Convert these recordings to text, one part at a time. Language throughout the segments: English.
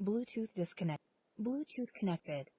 Bluetooth disconnect. Bluetooth connected.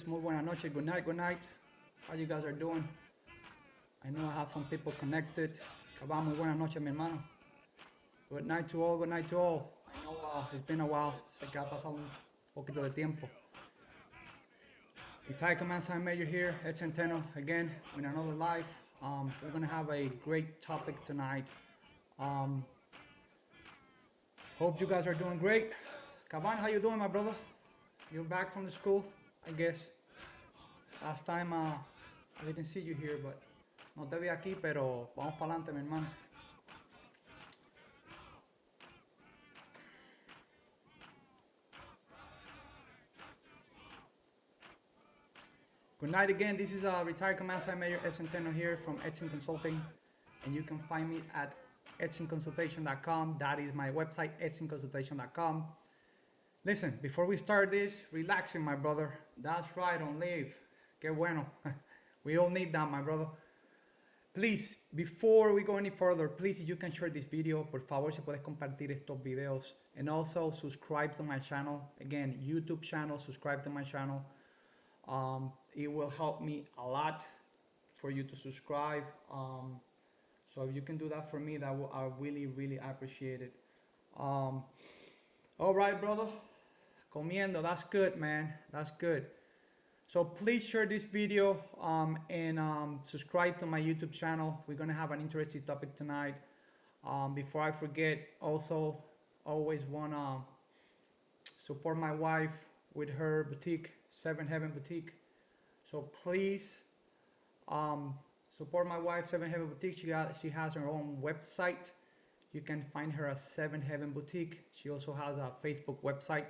Muy buenas noches, good night, good night. How you guys are doing? I know I have some people connected. Cabal, muy buenas noches, mi hermano. Good night to all, good night to all. I know it's been a while, sé que ha pasado un poquito de tiempo. Italian Command Sergeant Major here, Ed Centeno, again, with another live We're gonna have a great topic tonight. Um, Hope you guys are doing great. Kavan, how you doing, my brother? You're back from the school, I guess. Last time I didn't see you here, but no te vi aquí, pero vamos para adelante, mi hermano. Good night again. This is retired Command Sergeant Major Ed Centeno here from Edson Consulting, and you can find me at edsonconsultation.com. That is my website, edsonconsultation.com. Listen, before we start this, relaxing, my brother. That's right, on leave. Que bueno. We all need that, my brother. Please, before we go any further, please, if you can share this video, por favor, si puedes compartir estos videos, and also subscribe to my channel. Again, YouTube channel, subscribe to my channel. It will help me a lot for you to subscribe. So if you can do that for me, I really, really appreciate it. All right, brother. Comiendo, that's good, man. That's good. So please share this video and subscribe to my YouTube channel. We're gonna have an interesting topic tonight. Before I forget, also always wanna support my wife with her boutique, Seven Heaven Boutique. So please support my wife, Seven Heaven Boutique. She has her own website. You can find her at Seven Heaven Boutique. She also has a Facebook website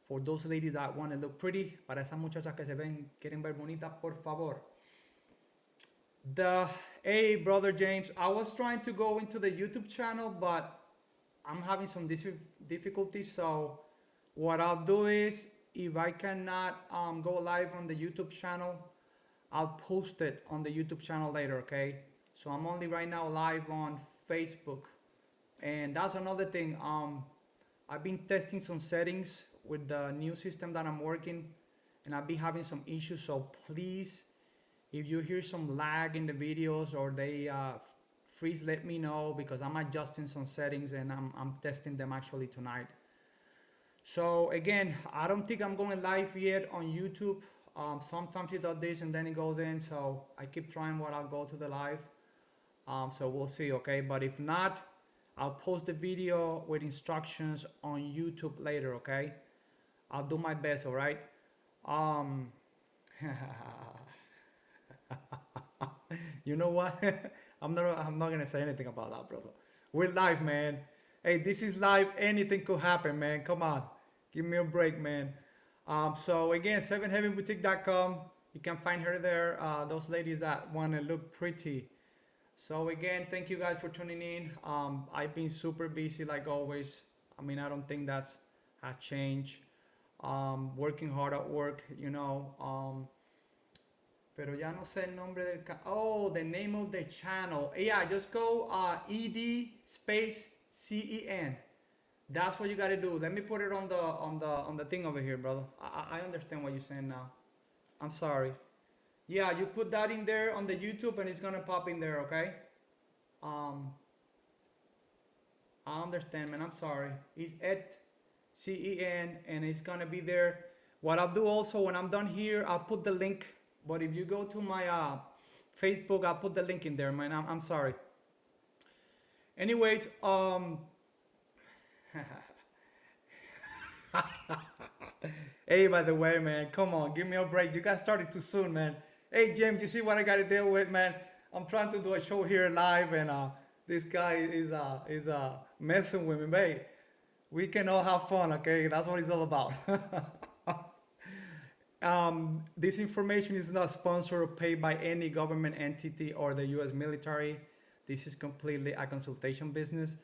for those ladies that want to look pretty. Para esas muchachas que se ven, quieren ver bonitas, por favor. Hey, brother James, I was trying to go into the YouTube channel, but I'm having some difficulties. So what I'll do is, if I cannot go live on the YouTube channel, I'll post it on the YouTube channel later, okay? So I'm only right now live on Facebook. And that's another thing. I've been testing some settings with the new system that I'm working, and I've been having some issues. So please, if you hear some lag in the videos or they freeze, let me know, because I'm adjusting some settings and I'm testing them actually tonight. So again, I don't think I'm going live yet on YouTube. Sometimes it does this and then it goes in. So I keep trying what I'll go to the live. So we'll see, okay? But if not, I'll post the video with instructions on YouTube later, okay? I'll do my best, all right? You know what? I'm not gonna say anything about that, brother. We're live, man. Hey, this is live. Anything could happen, man. Come on, give me a break, man. So again, sevenheavenboutique.com. You can find her there. Those ladies that want to look pretty. So again, thank you guys for tuning in. I've been super busy like always. I mean, I don't think that's a change. Working hard at work, you know. Pero ya no sé el nombre del the name of the channel. Yeah, just go ED space CEN. That's what you gotta do. Let me put it on the thing over here, brother. I understand what you're saying now. I'm sorry. Yeah, you put that in there on the YouTube and it's gonna pop in there, okay? I understand, man. I'm sorry. It's at CEN and it's gonna be there. What I'll do also when I'm done here, I'll put the link. But if you go to my Facebook, I'll put the link in there, man. I'm sorry. Anyways, hey, by the way, man, come on, give me a break. You guys started too soon, man. Hey, James, you see what I got to deal with, man? I'm trying to do a show here live, and this guy is messing with me, babe. We can all have fun, okay? That's what it's all about. This information is not sponsored or paid by any government entity or the U.S. military. This is completely a consultation business.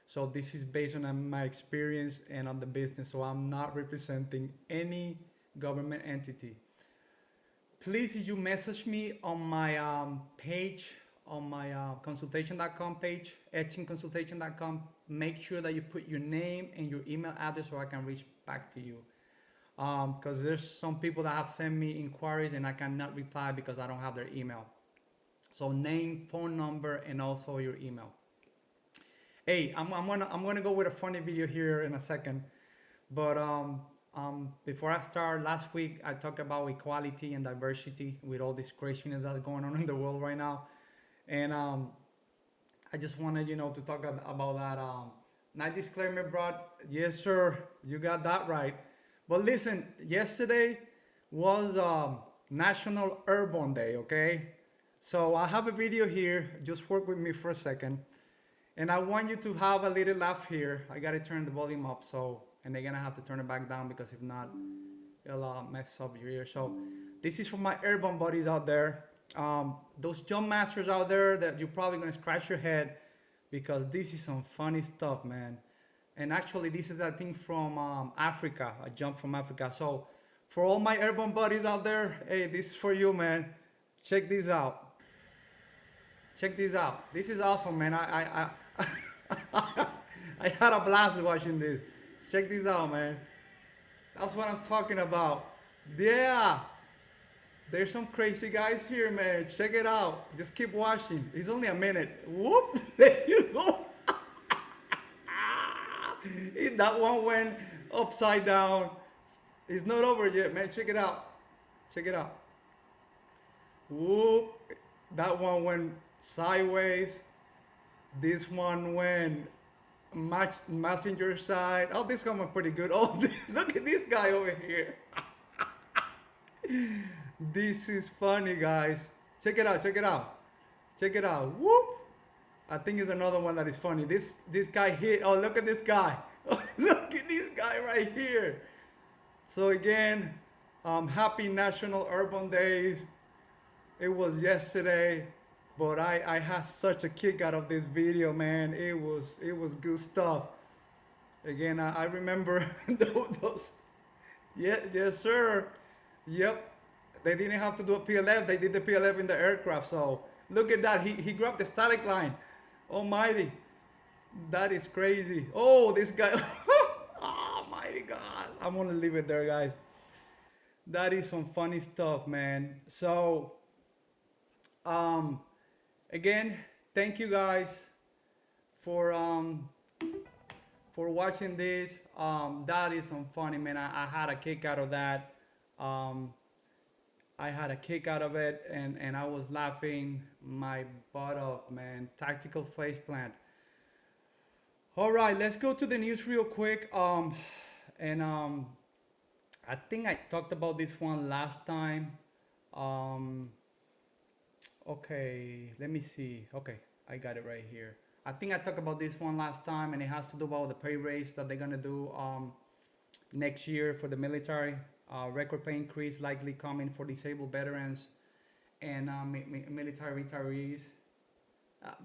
So this is based on my experience and on the business. So I'm not representing any government entity. Please, if you message me on my page, on my consultation.com page, etchingconsultation.com, make sure that you put your name and your email address so I can reach back to you. Because there's some people that have sent me inquiries and I cannot reply because I don't have their email. So name, phone number, and also your email. Hey, I'm gonna go with a funny video here in a second, but before I start, last week I talked about equality and diversity with all this craziness that's going on in the world right now, And I just wanted, to talk about that. Night disclaimer, bro. Yes, sir. You got that right. But listen, yesterday was National Urban Day, okay? So I have a video here. Just work with me for a second. And I want you to have a little laugh here. I gotta turn the volume up, and they're gonna have to turn it back down because if not, it'll mess up your ear. So this is for my urban buddies out there. Those jump masters out there that you're probably gonna scratch your head because this is some funny stuff, man. And actually, this is a thing from Africa, a jump from Africa. So for all my urban buddies out there, hey, this is for you, man. Check this out. Check this out. This is awesome, man. I had a blast watching this. Check this out, man. That's what I'm talking about. Yeah. There's some crazy guys here, man. Check it out. Just keep watching. It's only a minute. Whoop. There you go. That one went upside down. It's not over yet, man. Check it out. Check it out. Whoop. That one went sideways. This one went messenger side. Oh, this one went pretty good. Oh, look at this guy over here. This is funny, guys. Check it out. Check it out. Check it out. Whoop. I think it's another one that is funny. This guy hit. Oh, look at this guy. Oh, look at this guy right here. So again, happy National Urban Day. It was yesterday, but I had such a kick out of this video, man. It was good stuff. Again, I remember those. Yeah, yes, sir. Yep. They didn't have to do a PLF. They did the PLF in the aircraft. So look at that. He grabbed the static line. Almighty. That is crazy. Oh, this guy. Oh, mighty God. I'm going to leave it there, guys. That is some funny stuff, man. So, again, thank you guys for watching this. That is some funny, man. I had a kick out of that. I had a kick out of it, and I was laughing my butt off, man. Tactical face plant. All right, let's go to the news real quick. I think I talked about this one last time. Okay, let me see. Okay, I got it right here. I think I talked about this one last time, and it has to do about the pay raise that they're gonna do next year for the military. Record pay increase likely coming for disabled veterans and military retirees.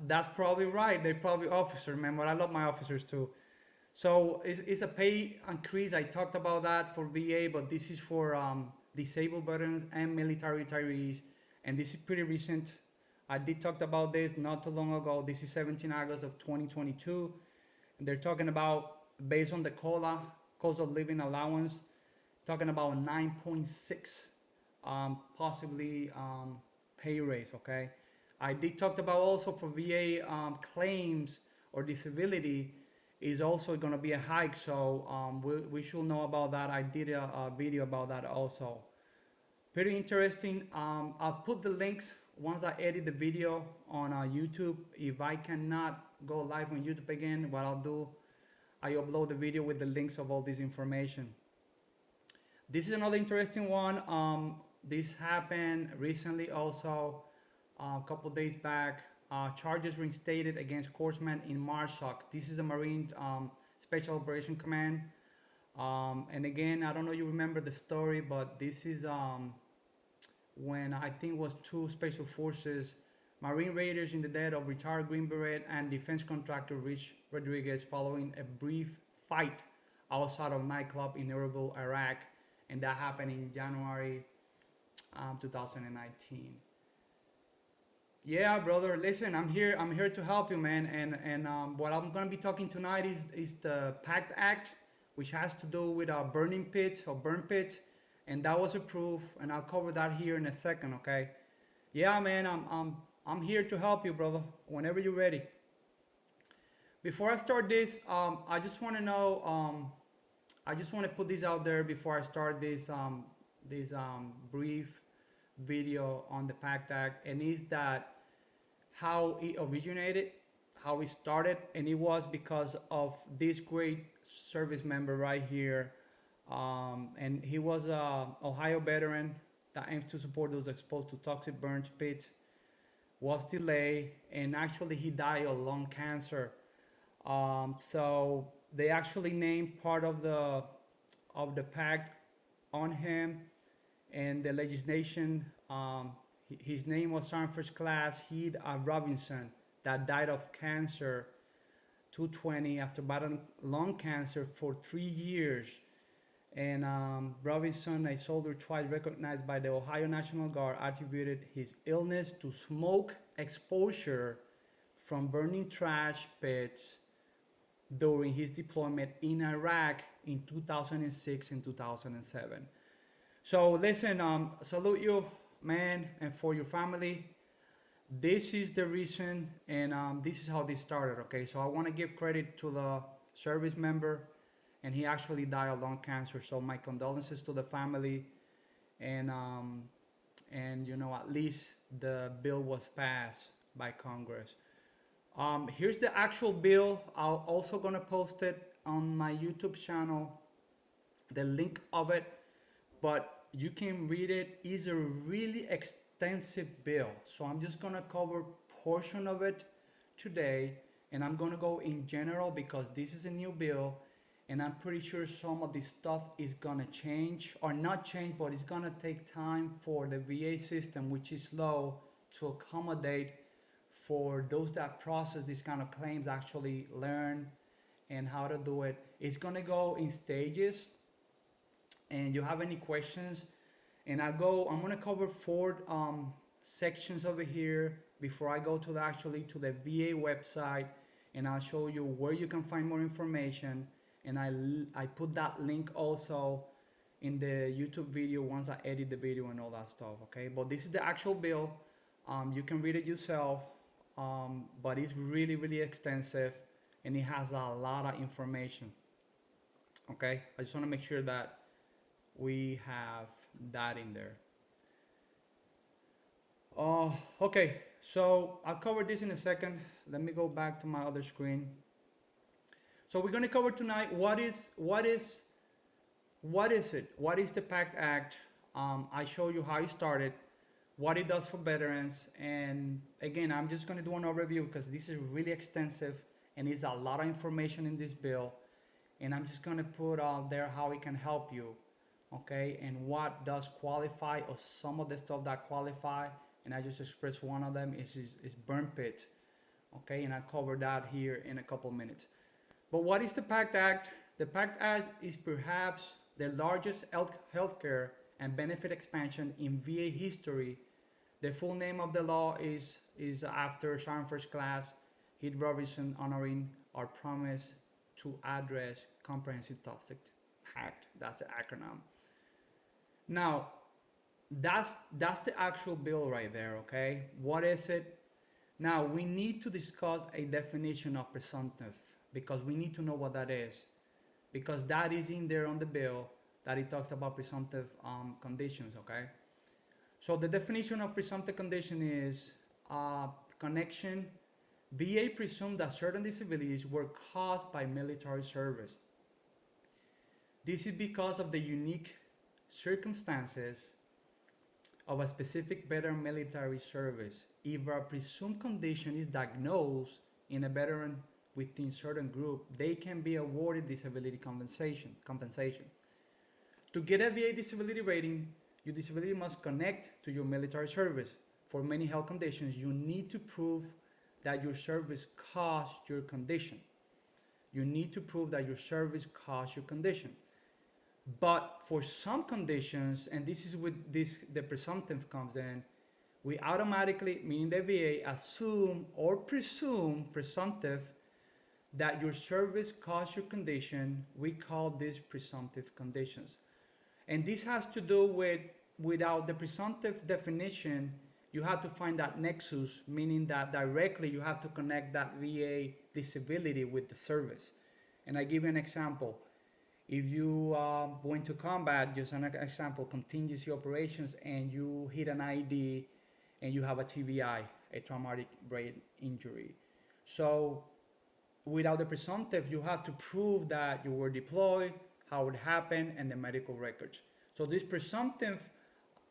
That's probably right. They're probably officers, man. But I love my officers too. So it's a pay increase. I talked about that for VA, but this is for disabled veterans and military retirees. And this is pretty recent. I did talk about this not too long ago. This is 17 August of 2022. And they're talking about, based on the COLA, cost of living allowance, talking about 9.6 possibly pay raise, okay? I did talk about also for VA claims or disability is also going to be a hike, so we should know about that. I did a video about that also. Pretty interesting. I'll put the links once I edit the video on YouTube. If I cannot go live on YouTube again, what I'll do, I upload the video with the links of all this information. This is another interesting one. This happened recently also, a couple days back. Charges reinstated against corpsman in MARSOC. This is a Marine Special Operation Command. And again, I don't know if you remember the story, but this is when I think it was two special forces, Marine raiders in the death of retired Green Beret and defense contractor Rich Rodriguez following a brief fight outside of a nightclub in Erbil, Iraq. And that happened in January 2019. Yeah, brother. Listen, I'm here to help you, man. And what I'm gonna be talking tonight is the PACT Act, which has to do with burning pits or burn pits, and that was approved. And I'll cover that here in a second, okay? Yeah, man. I'm here to help you, brother. Whenever you're ready. Before I start this, I just want to know. I just want to put this out there before I start this brief video on the PACT Act, and is that how it originated, how it started, and it was because of this great service member right here. And he was a Ohio veteran that aims to support those exposed to toxic burns pits, was delayed, and actually he died of lung cancer. So they actually named part of the pact on him, and the legislation. His name was Sergeant First Class Heath Robinson, that died of cancer 220 after battling lung cancer for 3 years. And Robinson, a soldier twice recognized by the Ohio National Guard, attributed his illness to smoke exposure from burning trash pits during his deployment in Iraq in 2006 and 2007. So listen, salute you, man, and for your family. This is the reason, and this is how this started. Okay, so I want to give credit to the service member, and he actually died of lung cancer. So my condolences to the family, and you know, at least the bill was passed by Congress. Here's the actual bill. I'm also gonna post it on my YouTube channel, the link of it, but you can read it. It's a really extensive bill, so I'm just gonna cover portion of it today, and I'm gonna go in general because this is a new bill, and I'm pretty sure some of this stuff is gonna change or not change, but it's gonna take time for the VA system, which is slow, to accommodate for those that process these kind of claims, actually learn and how to do it. It's gonna go in stages, and you have any questions, and I'm gonna cover four sections over here before I go to to the VA website, and I'll show you where you can find more information, and I put that link also in the YouTube video once I edit the video and all that stuff. Okay, but this is the actual bill. You can read it yourself, but it's really extensive, and it has a lot of information. Okay, I just want to make sure that we have that in there. Okay, so I'll cover this in a second. Let me go back to my other screen. So we're going to cover tonight what is it? What is the PACT Act? I show you how it started, what it does for veterans, and again, I'm just going to do an overview because this is really extensive and it's a lot of information in this bill, and I'm just going to put out there how it can help you, okay, and what does qualify, or some of the stuff that qualify, and I just expressed one of them is burn pit, okay, and I'll cover that here in a couple minutes. But what is the PACT Act? The PACT Act is perhaps the largest healthcare and benefit expansion in VA history. The full name of the law is after Sergeant First Class Heath Robinson, honoring our promise to address Comprehensive Toxic Act. That's the acronym. Now, that's the actual bill right there, okay? What is it? Now, we need to discuss a definition of presumptive, because we need to know what that is, because that is in there on the bill, that it talks about presumptive conditions, okay? So the definition of presumptive condition is connection. VA presumed that certain disabilities were caused by military service. This is because of the unique circumstances of a specific veteran military service. If a presumed condition is diagnosed in a veteran within certain group, they can be awarded disability compensation. To get a VA disability rating, your disability must connect to your military service. For many health conditions, you need to prove that your service caused your condition. You need to prove that your service caused your condition. But for some conditions, and this is where the presumptive comes in, we automatically, meaning the VA, assume or presume presumptive that your service caused your condition. We call these presumptive conditions. And this has to do with, without the presumptive definition, you have to find that nexus, meaning that directly you have to connect that VA disability with the service. And I give you an example. If you go into combat, just an example, contingency operations, and you hit an ID and you have a TBI, a traumatic brain injury. So without the presumptive, you have to prove that you were deployed, how it happened, and the medical records. So this presumptive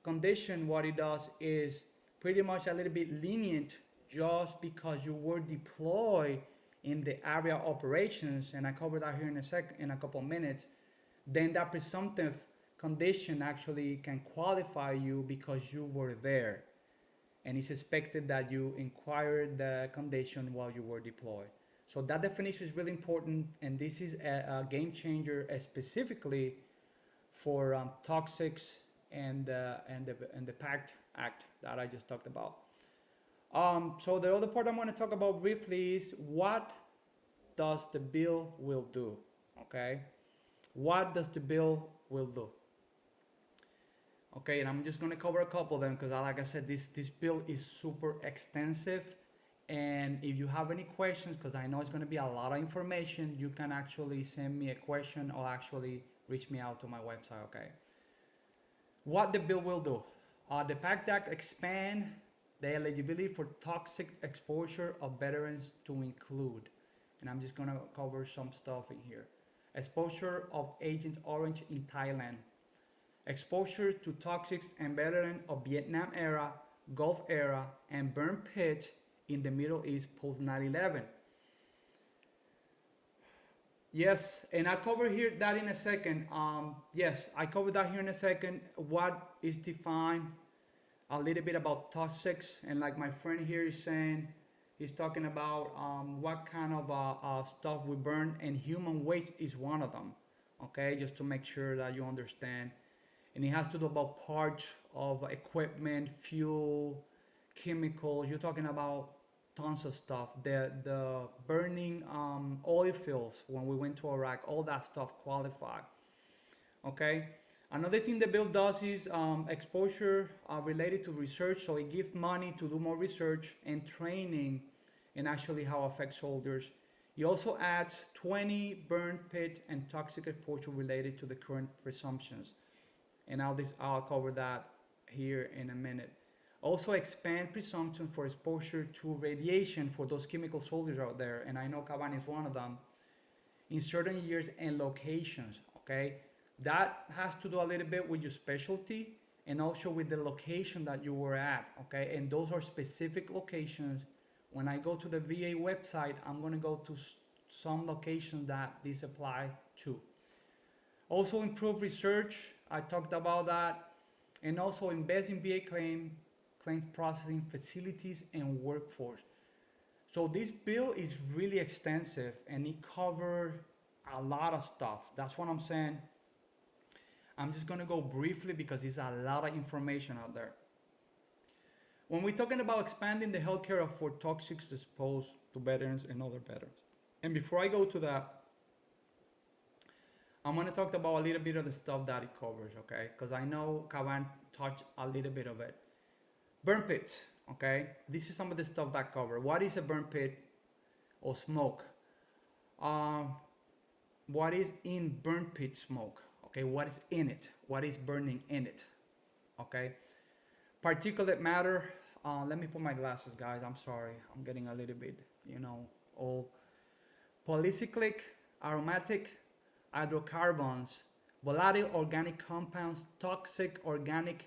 condition, what it does is pretty much a little bit lenient just because you were deployed in the area of operations, and I cover that here in a couple of minutes. Then that presumptive condition actually can qualify you because you were there, and it's expected that you inquired the condition while you were deployed. So that definition is really important, and this is a game changer specifically for toxics and the PACT Act that I just talked about. So the other part I'm going to talk about briefly is what does the bill will do, okay? What does the bill will do? Okay, and I'm just going to cover a couple of them because, like I said, this bill is super extensive. And if you have any questions, because I know it's going to be a lot of information, you can actually send me a question or actually reach me out to my website, okay? What the bill will do. The PACT Act expand the eligibility for toxic exposure of veterans to include, and I'm just going to cover some stuff in here. Exposure of Agent Orange in Thailand. Exposure to toxics and veteran of Vietnam era, Gulf era, and burn pits in the Middle East post 9/11. Yes, and I'll cover here that in a second. Yes, I cover that here in a second. What is defined, a little bit about toxics, and like my friend here is saying, he's talking about what kind of stuff we burn, and human waste is one of them. Okay, just to make sure that you understand. And it has to do about parts of equipment, fuel, chemicals. You're talking about tons of stuff. The burning oil fields when we went to Iraq, all that stuff qualified. Okay. Another thing the bill does is exposure related to research. So it gives money to do more research and training, and actually how it affects soldiers. It also adds 20 burn pit and toxic exposure related to the current presumptions. And I'll cover that here in a minute. Also expand presumption for exposure to radiation for those chemical soldiers out there, and I know Caban is one of them, in certain years and locations, okay? That has to do a little bit with your specialty and also with the location that you were at, okay? And those are specific locations. When I go to the VA website, I'm gonna go to some locations that this apply to. Also improve research, I talked about that, and also invest in VA claim processing facilities and workforce. So this bill is really extensive and it covers a lot of stuff. That's what I'm saying. I'm just gonna go briefly because it's a lot of information out there. When we're talking about expanding the healthcare for toxics exposed to veterans and other veterans. And before I go to that, I'm gonna talk about a little bit of the stuff that it covers, okay? Because I know Caban touched a little bit of it. Burn pits, okay? This is some of the stuff that cover. What is a burn pit or smoke? What is in burn pit smoke? Okay, what is in it? What is burning in it? Okay, particulate matter. Let me put my glasses, guys. I'm sorry. I'm getting a little bit, old. Polycyclic, aromatic, hydrocarbons, volatile organic compounds, toxic organic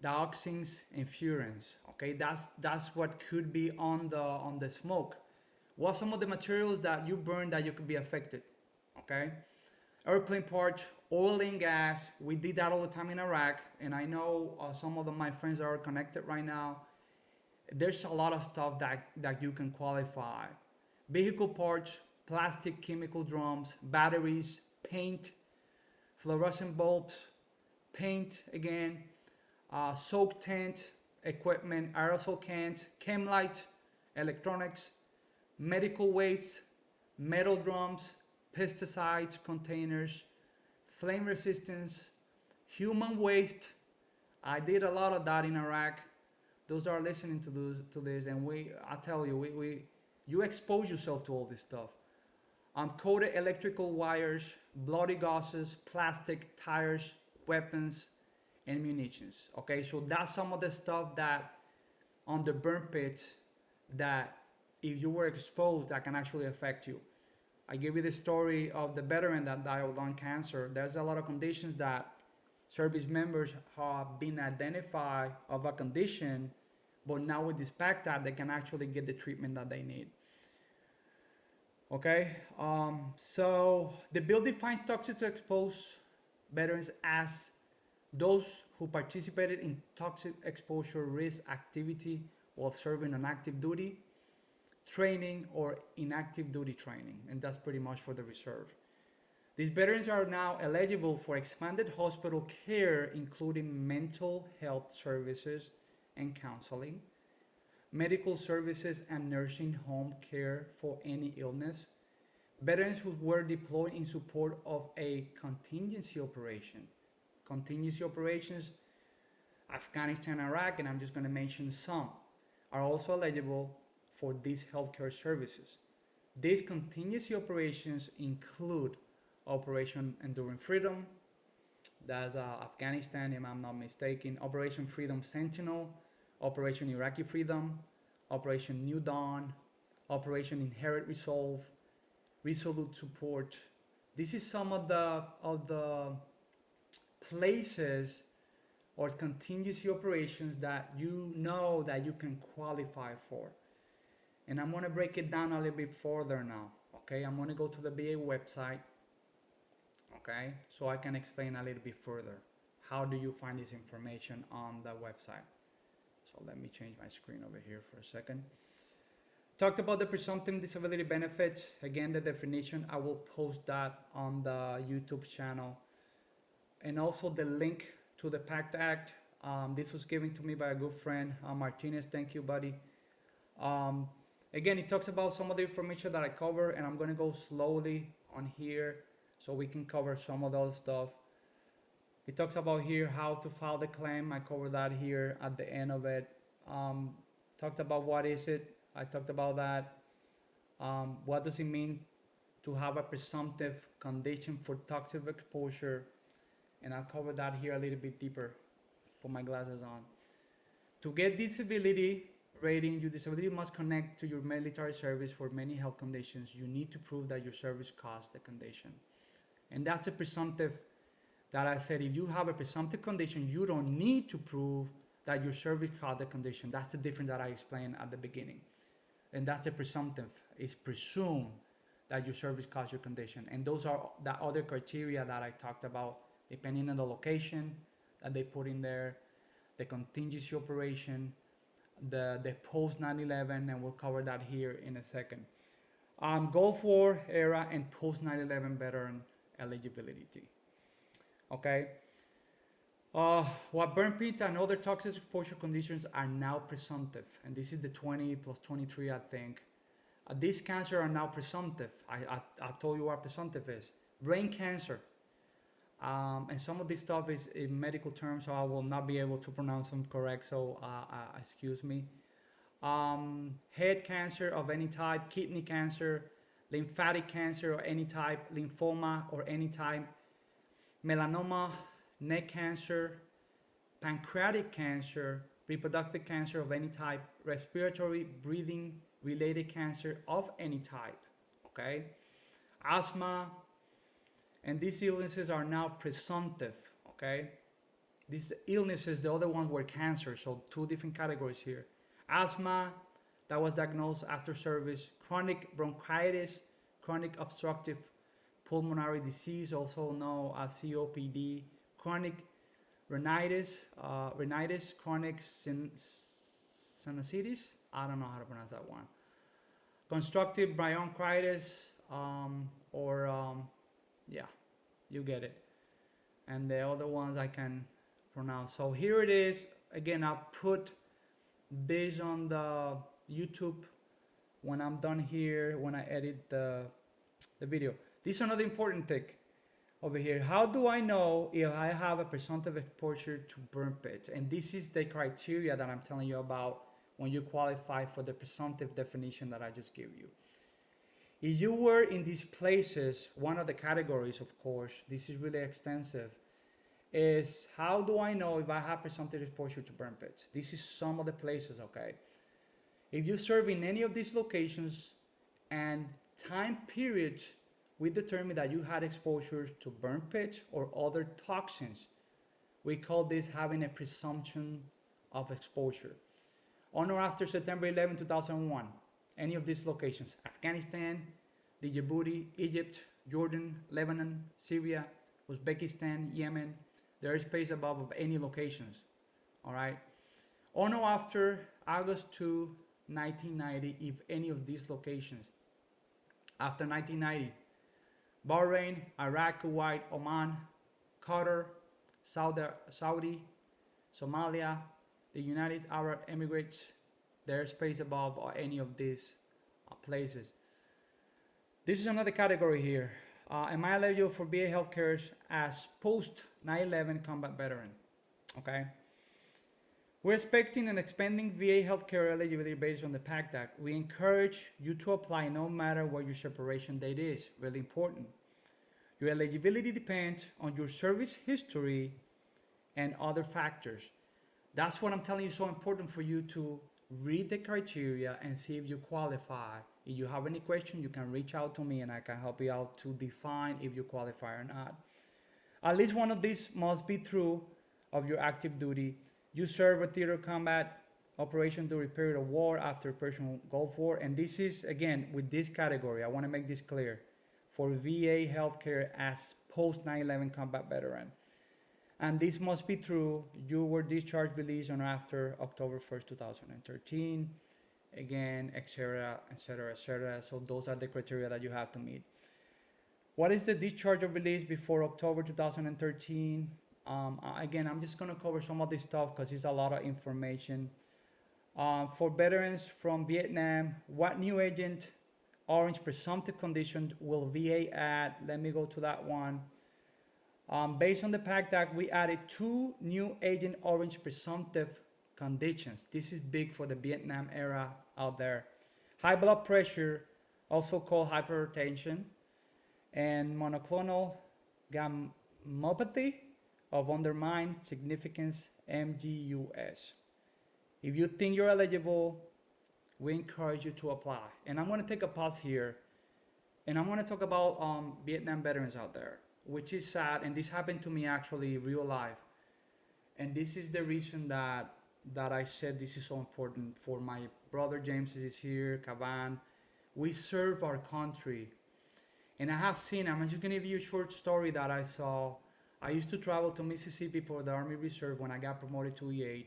dioxins and furans. Okay, that's what could be on the smoke. What are some of the materials that you burn that you could be affected? Okay, airplane parts, oil and gas. We did that all the time in Iraq, and I know some of my friends that are connected right now. There's a lot of stuff that you can qualify. Vehicle parts, plastic, chemical drums, batteries, paint, fluorescent bulbs, paint again, soak tent, equipment, aerosol cans, chem lights, electronics, medical waste, metal drums, pesticides containers, flame resistance, human waste. I did a lot of that in Iraq. Those are listening to this, and I tell you, you expose yourself to all this stuff. Coated electrical wires, bloody gauzes, plastic, tires, weapons, and munitions. Okay, so that's some of the stuff that on the burn pits that if you were exposed, that can actually affect you. I give you the story of the veteran that died of lung cancer. There's a lot of conditions that service members have been identified of a condition, but now with this PACT, they can actually get the treatment that they need. Okay, so the bill defines toxic exposed veterans as those who participated in toxic exposure risk activity while serving on active duty, training, or inactive duty training, and that's pretty much for the reserve. These veterans are now eligible for expanded hospital care, including mental health services and counseling, medical services and nursing home care for any illness, veterans who were deployed in support of a contingency operation. Contingency operations, Afghanistan, Iraq, and I'm just going to mention some, are also eligible for these healthcare services. These contingency operations include Operation Enduring Freedom, that's Afghanistan, if I'm not mistaken, Operation Freedom Sentinel, Operation Iraqi Freedom, Operation New Dawn, Operation Inherent Resolve, Resolute Support. This is some of the places or contingency operations that you know that you can qualify for. And I'm going to break it down a little bit further now. Okay, I'm going to go to the VA website. Okay, so I can explain a little bit further. How do you find this information on the website? So let me change my screen over here for a second. Talked about the presumptive disability benefits. Again, the definition, I will post that on the YouTube channel. And also the link to the PACT Act. This was given to me by a good friend, Martinez. Thank you, buddy. Again, it talks about some of the information that I cover, and I'm going to go slowly on here so we can cover some of those stuff. It talks about here how to file the claim. I cover that here at the end of it. Talked about what is it. I talked about that. What does it mean to have a presumptive condition for toxic exposure? And I'll cover that here a little bit deeper. Put my glasses on. To get disability rating, your disability must connect to your military service for many health conditions. You need to prove that your service caused the condition. And that's a presumptive that I said, if you have a presumptive condition, you don't need to prove that your service caused the condition. That's the difference that I explained at the beginning. And that's the presumptive. It's presumed that your service caused your condition. And those are the other criteria that I talked about, depending on the location that they put in there, the contingency operation, the post 9/11, and we'll cover that here in a second. Gulf War era and post 9/11 veteran eligibility. Okay. What burn pits and other toxic exposure conditions are now presumptive, and this is the 20 plus 23, I think. These cancers are now presumptive. I told you what presumptive is. Brain cancer. And some of this stuff is in medical terms, so I will not be able to pronounce them correct, so excuse me. Head cancer of any type, kidney cancer, lymphatic cancer of any type, lymphoma or any type, melanoma, neck cancer, pancreatic cancer, reproductive cancer of any type, respiratory, breathing related cancer of any type, okay? Asthma, and these illnesses are now presumptive, okay? These illnesses, the other ones were cancer, so two different categories here. Asthma, that was diagnosed after service. Chronic bronchitis, chronic obstructive pulmonary disease, also known as COPD. Chronic rhinitis, chronic sinusitis, I don't know how to pronounce that one. Constructive bronchitis, yeah, you get it. And the other ones I can pronounce. So here it is. Again, I'll put this on the YouTube when I'm done here, when I edit the video. This is another important thing over here. How do I know if I have a presumptive exposure to burn pits? And this is the criteria that I'm telling you about when you qualify for the presumptive definition that I just gave you. If you were in these places, one of the categories, of course, this is really extensive, is how do I know if I have presumptive exposure to burn pits? This is some of the places, okay? If you serve in any of these locations and time periods, we determine that you had exposure to burn pits or other toxins. We call this having a presumption of exposure. On or after September 11, 2001, any of these locations, Afghanistan, Djibouti, Egypt, Jordan, Lebanon, Syria, Uzbekistan, Yemen, there is space above of any locations, all right? On or after August 2, 1990, if any of these locations. After 1990, Bahrain, Iraq, Kuwait, Oman, Qatar, Saudi, Somalia, the United Arab Emirates, there is space above or any of these places. This is another category here. Am I eligible for VA healthcare as post 9/11 combat veteran? Okay. We're expecting and expanding VA healthcare eligibility based on the PACT Act. We encourage you to apply no matter what your separation date is. Really important. Your eligibility depends on your service history and other factors. That's what I'm telling you, so important for you to read the criteria and see if you qualify. If you have any question, you can reach out to me and I can help you out to define if you qualify or not. At least one of these must be true of your active duty. You serve a theater combat operation during a period of war after Persian Gulf War. And this is, again, with this category, I want to make this clear, for VA healthcare as post 9/11 combat veteran. And this must be true. You were discharged, released on or after October 1st, 2013. Again, etc., etc., etc. So those are the criteria that you have to meet. What is the discharge or release before October 2013? Again, I'm just going to cover some of this stuff because it's a lot of information. For veterans from Vietnam, what new Agent Orange presumptive condition will VA add? Let me go to that one. Based on the PACT Act, we added 2 new Agent Orange presumptive conditions. This is big for the Vietnam era out there. High blood pressure, also called hypertension, and monoclonal gammopathy of undermined significance, MGUS. If you think you're eligible, we encourage you to apply. And I'm going to take a pause here, and I'm going to talk about Vietnam veterans out there, which is sad, and this happened to me actually real life. And this is the reason that I said this is so important. For my brother James is here, Cavan. We serve our country. And I have seen, I'm just going to give you a short story that I saw. I used to travel to Mississippi for the Army Reserve when I got promoted to E8.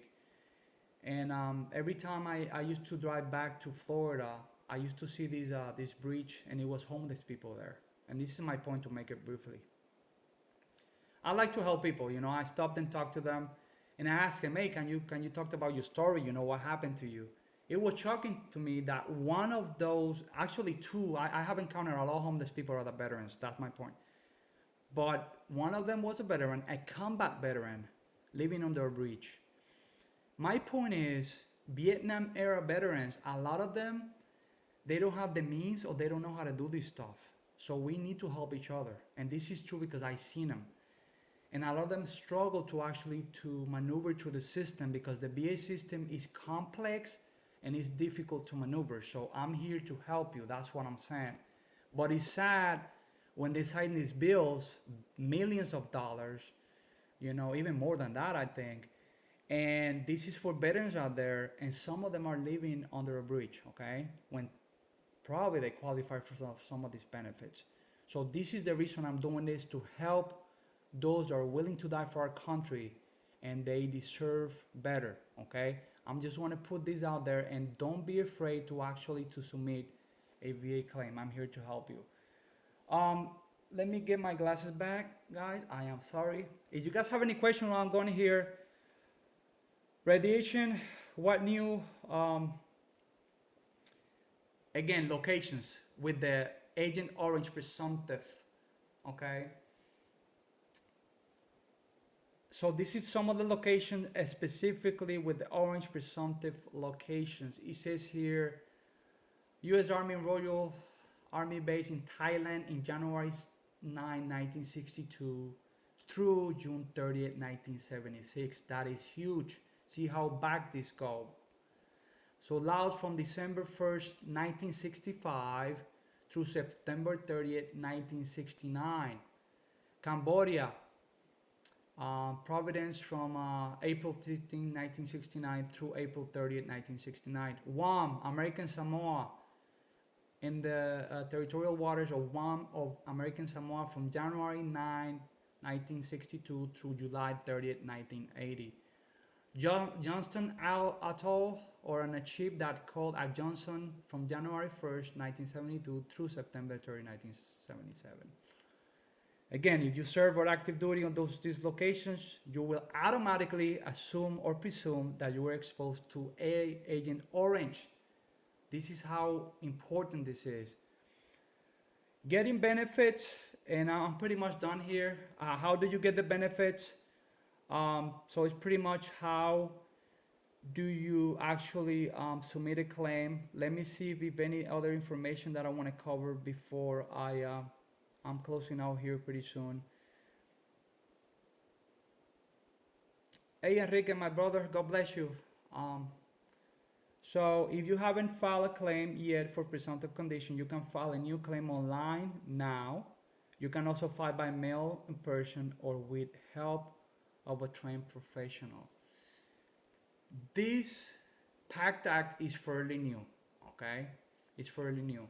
And every time I used to drive back to Florida, I used to see this bridge, and it was homeless people there. And this is my point to make it briefly. I like to help people, you know. I stopped and talked to them, and I asked them, hey, can you talk about your story? You know, what happened to you? It was shocking to me that one of those, actually 2, I have encountered a lot of homeless people are the veterans. That's my point. But one of them was a veteran, a combat veteran, living under a bridge. My point is, Vietnam era veterans, a lot of them, they don't have the means or they don't know how to do this stuff. So we need to help each other. And this is true because I've seen them. And a lot of them struggle to actually to maneuver through the system because the VA system is complex and it's difficult to maneuver. So I'm here to help you. That's what I'm saying. But it's sad when they sign these bills, millions of dollars, you know, even more than that, I think. And this is for veterans out there, and some of them are living under a bridge, okay? When probably they qualify for some of these benefits. So this is the reason I'm doing this, to help those that are willing to die for our country, and they deserve better, okay? I'm just want to put this out there, and don't be afraid to actually to submit a VA claim. I'm here to help you. Let me get my glasses back, guys. I am sorry. If you guys have any questions while I'm going here, radiation, what new, again, locations with the Agent Orange presumptive, okay? So this is some of the locations specifically with the orange presumptive locations. It says here, U.S. Army Royal Army Base in Thailand in January 9, 1962 through June 30th, 1976. That is huge. See how back this go. So Laos from December 1st, 1965 through September 30th, 1969. Cambodia, Providence from April 15, 1969 through April 30th, 1969. Guam, American Samoa, in the territorial waters of Guam of American Samoa from January 9, 1962 through July 30th, 1980. Johnston Atoll, or on a ship that called at Johnson from January 1st, 1972 through September 30, 1977. Again, if you serve or active duty on these locations, you will automatically assume or presume that you were exposed to Agent Orange. This is how important this is. Getting benefits, and I'm pretty much done here. How do you get the benefits? So it's pretty much how do you actually submit a claim. Let me see if any other information that I want to cover before I'm closing out here pretty soon. Hey Enrique, my brother, God bless you. So if you haven't filed a claim yet for presumptive condition, you can file a new claim online now. You can also file by mail, in person, or with help of a trained professional. This PACT Act is fairly new, okay? It's fairly new.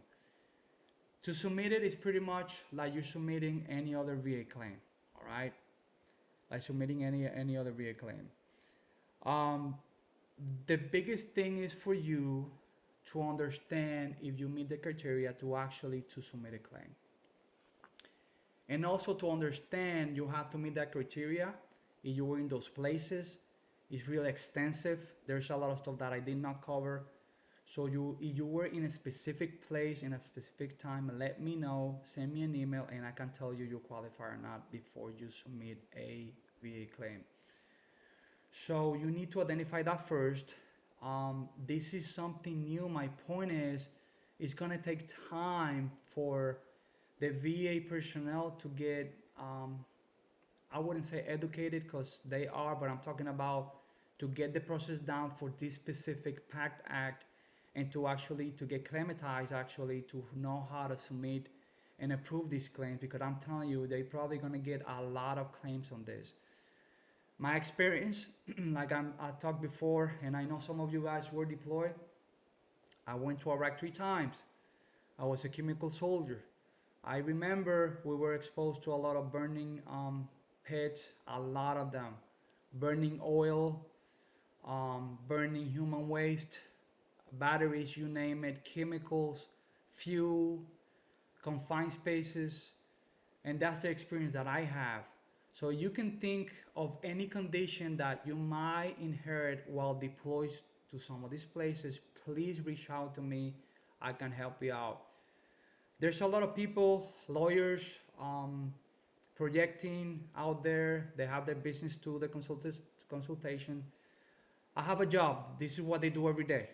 To submit it is pretty much like you're submitting any other VA claim, all right? Like submitting any other VA claim. The biggest thing is for you to understand if you meet the criteria to submit a claim. And also to understand you have to meet that criteria if you were in those places. It's really extensive. There's a lot of stuff that I did not cover. So if you were in a specific place in a specific time, let me know, send me an email, and I can tell you you qualify or not before you submit a VA claim. So you need to identify that first. This is something new. My point is, it's gonna take time for the VA personnel to get, I wouldn't say educated because they are, but I'm talking about to get the process down for this specific PACT Act and to get acclimatized to know how to submit and approve these claims, because I'm telling you, they're probably gonna get a lot of claims on this. My experience, like I talked before, and I know some of you guys were deployed, I went to Iraq 3 times. I was a chemical soldier. I remember we were exposed to a lot of burning pits, a lot of them. Burning oil, burning human waste, batteries, you name it, chemicals, fuel, confined spaces, and that's the experience that I have. So you can think of any condition that you might inherit while deployed to some of these places. Please reach out to me. I can help you out. There's a lot of people, lawyers, projecting out there. They have their business too, the consultation. I have a job. This is what they do every day.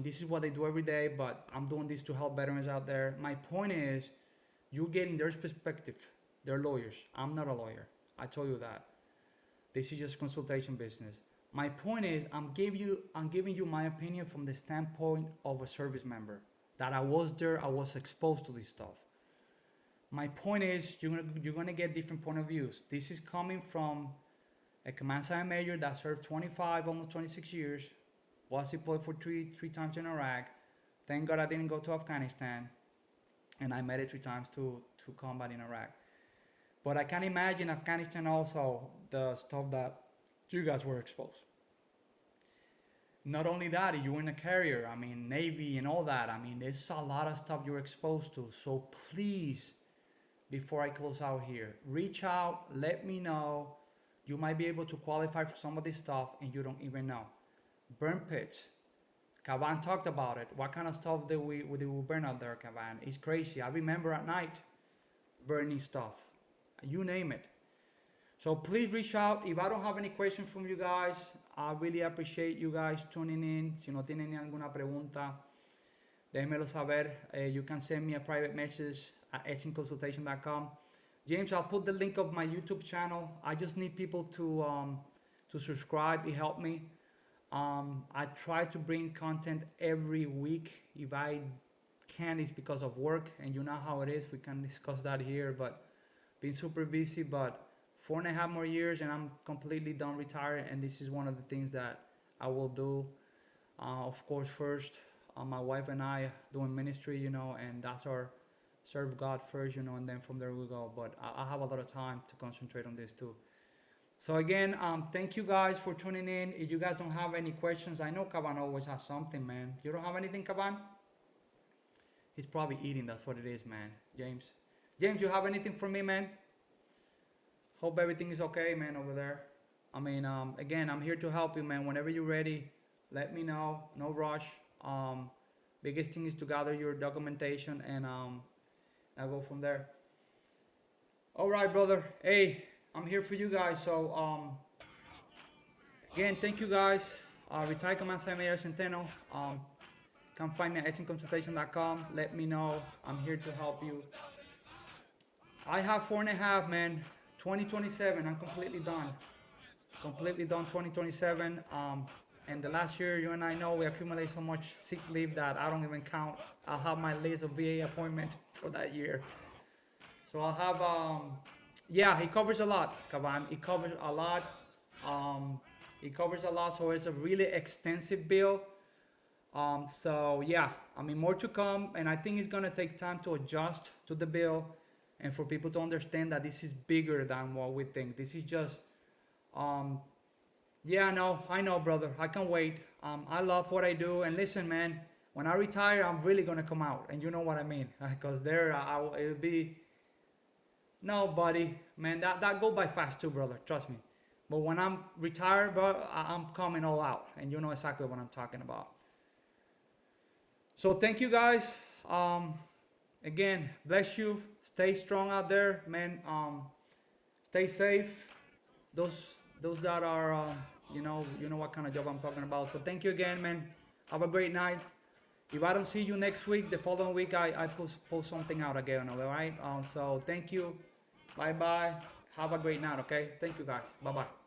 This is what they do every day, but I'm doing this to help veterans out there. My point is, you're getting their perspective. They're lawyers. I'm not a lawyer. I told you that. This is just consultation business. My point is, I'm giving you my opinion from the standpoint of a service member. That I was there, I was exposed to this stuff. My point is, you're gonna get different point of views. This is coming from a command sergeant major that served 25, almost 26 years, was deployed for three times in Iraq. Thank God I didn't go to Afghanistan, and I made it 3 times to combat in Iraq. But I can imagine Afghanistan also, the stuff that you guys were exposed. Not only that, you were in a carrier, Navy and all that. There's a lot of stuff you're exposed to. So please, before I close out here, reach out, let me know. You might be able to qualify for some of this stuff and you don't even know. Burn pits. Cavan talked about it. What kind of stuff do we burn out there, Cavan? It's crazy. I remember at night burning stuff. You name it. So please reach out. If I don't have any questions from you guys, I really appreciate you guys tuning in. Si no tienen alguna pregunta, déjenmelo saber. You can send me a private message at etsyconsultation.com. James, I'll put the link of my YouTube channel. I just need people to subscribe. It helped me. I try to bring content every week. If I can, it's because of work, and you know how it is. We can discuss that here, but been super busy. But 4.5 more years, and I'm completely done retired. And this is one of the things that I will do. Of course, first, my wife and I doing ministry, and that's our serve God first, and then from there we go. But I have a lot of time to concentrate on this too. So again, thank you guys for tuning in. If you guys don't have any questions, I know Caban always has something, man. You don't have anything, Caban? He's probably eating. That's what it is, man. James, you have anything for me, man? Hope everything is okay, man, over there. I mean, again, I'm here to help you, man. Whenever you're ready, let me know. No rush. Biggest thing is to gather your documentation, and I'll go from there. All right, brother. Hey, I'm here for you guys. So again, thank you guys. Retired Command Sergeant Major Centeno. Come find me at etchingconsultation.com. Let me know. I'm here to help you. I have 4.5, man. 2027. I'm completely done. Completely done. 2027. And the last year, you and I know we accumulate so much sick leave that I don't even count. I'll have my list of VA appointments for that year. So I'll have, yeah, he covers a lot, Caban. He covers a lot. So it's a really extensive bill. So yeah, I mean, more to come. And I think it's gonna take time to adjust to the bill and for people to understand that this is bigger than what we think. This is just, yeah, no, I know, brother. I can't wait. I love what I do. And listen, man, when I retire, I'm really gonna come out, and you know what I mean, because it'll be. No, buddy, man, that go by fast too, brother. Trust me. But when I'm retired, bro, I'm coming all out, and you know exactly what I'm talking about. So thank you guys. Again, bless you. Stay strong out there, man. Stay safe. Those that are, you know what kind of job I'm talking about. So thank you again, man. Have a great night. If I don't see you next week, the following week I post something out again, all right? So thank you. Bye-bye. Have a great night, okay? Thank you, guys. Bye-bye.